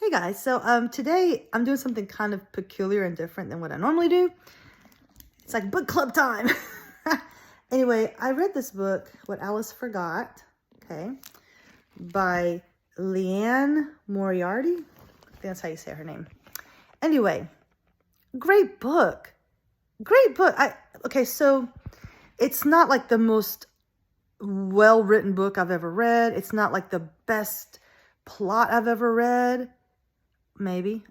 Hey guys, so today I'm doing something kind of peculiar and different than what I normally do. It's like book club time. Anyway, I read this book, What Alice Forgot, okay, by Liane Moriarty. I think that's how you say her name. Anyway, great book. Great book. Okay, so it's not like the most well-written book I've ever read. It's not like the best plot I've ever read. Maybe.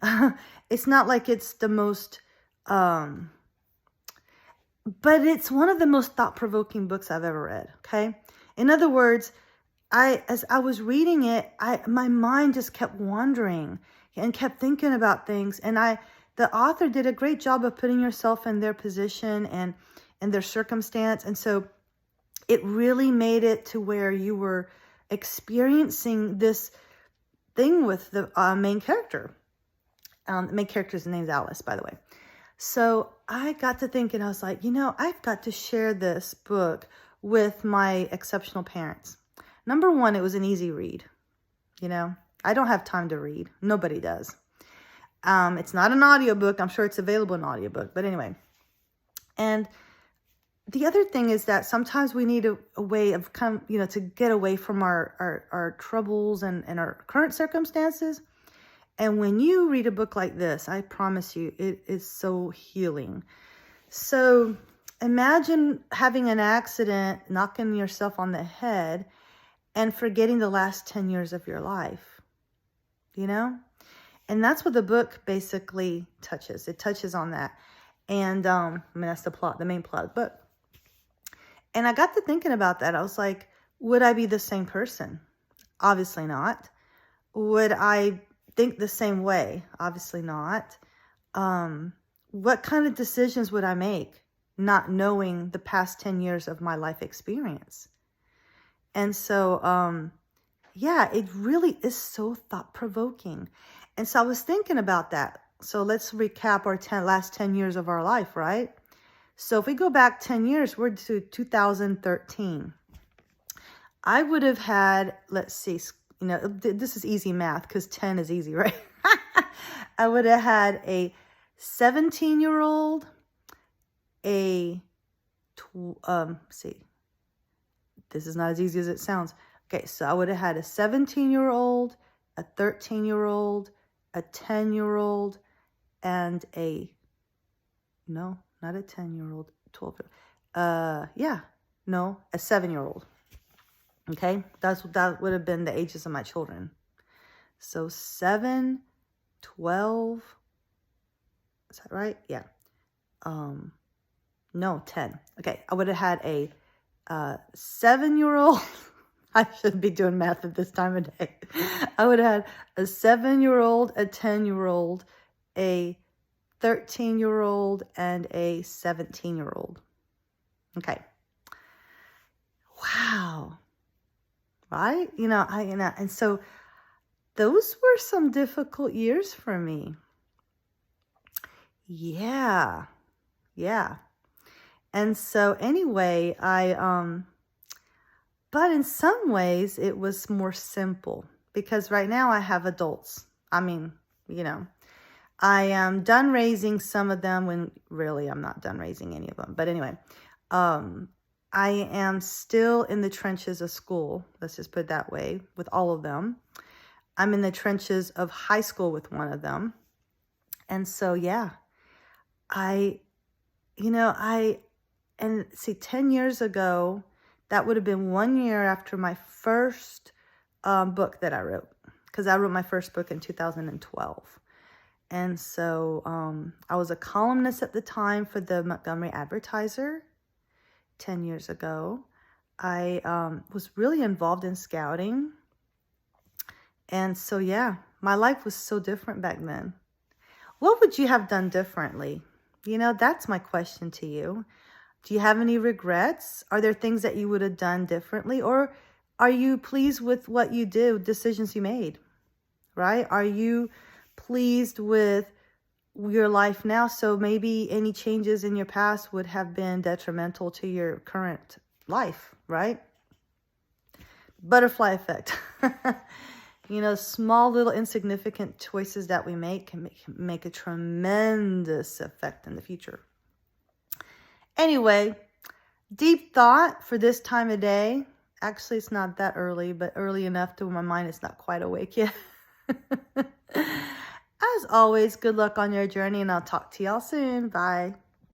It's not like it's the most, but it's one of the most thought-provoking books I've ever read, okay? In other words, as I was reading it, my mind just kept wandering and kept thinking about things. And the author did a great job of putting yourself in their position and their circumstance. And so it really made it to where you were experiencing this thing with the main character. The main character's name is Alice, by the way. So I got to thinking, I was like, I've got to share this book with my exceptional parents. Number one, it was an easy read. I don't have time to read. Nobody does. It's not an audiobook. I'm sure it's available in audiobook, but anyway. And the other thing is that sometimes we need a way of to get away from our troubles and our current circumstances. And when you read a book like this, I promise you, it is so healing. So imagine having an accident, knocking yourself on the head, and forgetting the last 10 years of your life, And that's what the book basically touches. It touches on that. And that's the main plot of the book. And I got to thinking about that. I was like, would I be the same person? Obviously not. Would I think the same way? Obviously not. What kind of decisions would I make not knowing the past 10 years of my life experience? And so, it really is so thought-provoking. And so I was thinking about that. So let's recap our last 10 years of our life, right? So if we go back 10 years, we're to 2013. I would have had, let's see, this is easy math because 10 is easy, right? I would have had a 17-year-old, this is not as easy as it sounds. Okay, so I would have had a 17-year-old, a 13-year-old, a 10-year-old, and not a 10-year-old, 12-year-old. A 7-year-old. Okay, that would have been the ages of my children. So 7, 12, is that right? Yeah. No, 10. Okay, I would have had a 7-year-old. I shouldn't be doing math at this time of day. I would have had a 7-year-old, a 10-year-old, a 13-year-old, and a 17-year-old. Okay. Wow. Right? And so those were some difficult years for me. Yeah. And so anyway, but in some ways it was more simple because right now I have adults. I am done raising some of them when really I'm not done raising any of them. But anyway, I am still in the trenches of school. Let's just put it that way with all of them. I'm in the trenches of high school with one of them. And so, 10 years ago, that would have been 1 year after my first book that I wrote. Because I wrote my first book in 2012. And so I was a columnist at the time for the Montgomery Advertiser 10 years ago. I was really involved in scouting. And so, my life was so different back then. What would you have done differently? That's my question to you. Do you have any regrets? Are there things that you would have done differently? Or are you pleased with what you did, decisions you made, right? Are you pleased with your life now? So maybe any changes in your past would have been detrimental to your current life, right? Butterfly effect. You know, small little insignificant choices that we make can make a tremendous effect in the future. Anyway, deep thought for this time of day. Actually, it's not that early, but early enough to where my mind is not quite awake yet. As always, good luck on your journey, and I'll talk to y'all soon. Bye.